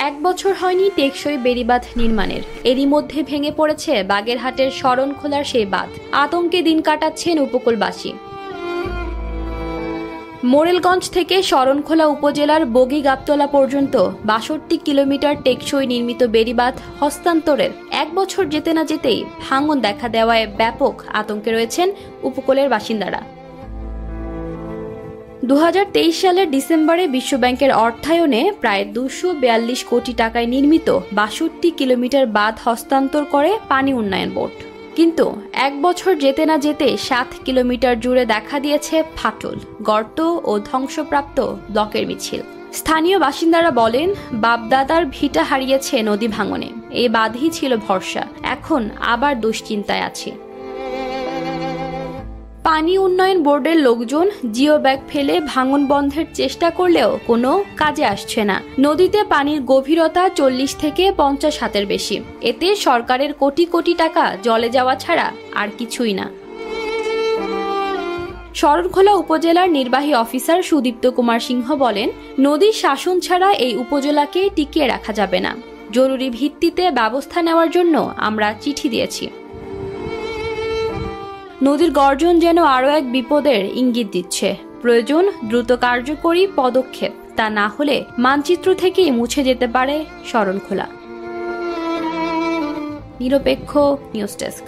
এক বছর হয়নি টেকসই বেড়িবাঁধ নির্মাণের, এরই মধ্যে ভেঙে পড়েছে বাগেরহাটের শরণখোলার সেই বাঁধ। আতঙ্কে দিন কাটাচ্ছেন উপকূলবাসী। মোরেলগঞ্জ থেকে শরণখোলা উপজেলার বগিগাবতলা পর্যন্ত ৬২ কিলোমিটার টেকসই নির্মিত বেড়িবাঁধ হস্তান্তরের এক বছর যেতে না যেতেই ভাঙন দেখা দেওয়ায় ব্যাপক আতঙ্কে রয়েছেন উপকূলের বাসিন্দারা। ২০২৩ সালের ডিসেম্বরে বিশ্বব্যাংকের অর্থায়নে প্রায় ২৪২ কোটি টাকায় নির্মিত ৬২ কিলোমিটার বাঁধ হস্তান্তর করে পানি উন্নয়ন বোর্ড। কিন্তু এক বছর যেতে না যেতে ৭ কিলোমিটার জুড়ে দেখা দিয়েছে ফাটল, গর্ত ও ধ্বংসপ্রাপ্ত ব্লকের মিছিল। স্থানীয় বাসিন্দারা বলেন, বাপদাদার ভিটা হারিয়েছে নদী ভাঙনে, এই বাঁধই ছিল ভরসা, এখন আবার দুশ্চিন্তায় আছে। পানি উন্নয়ন বোর্ডের লোকজন জিও ব্যাগ ফেলে ভাঙন বন্ধের চেষ্টা করলেও কোনো কাজে আসছে না। নদীতে পানির গভীরতা ৪০ থেকে ৫০ হাতের বেশি। এতে সরকারের কোটি কোটি টাকা জলে যাওয়া ছাড়া আর কিছুই না। শরণখোলা উপজেলার নির্বাহী অফিসার সুদীপ্ত কুমার সিংহ বলেন, নদীর শাসন ছাড়া এই উপজেলাকে টিকিয়ে রাখা যাবে না। জরুরি ভিত্তিতে ব্যবস্থা নেওয়ার জন্য আমরা চিঠি দিয়েছি। নদীর গর্জন যেন আরও এক বিপদের ইঙ্গিত দিচ্ছে। প্রয়োজন দ্রুত কার্যকরী পদক্ষেপ, তা না হলে মানচিত্র থেকেই মুছে যেতে পারে শরণখোলা। নিরপেক্ষ নিউজ ডেস্ক।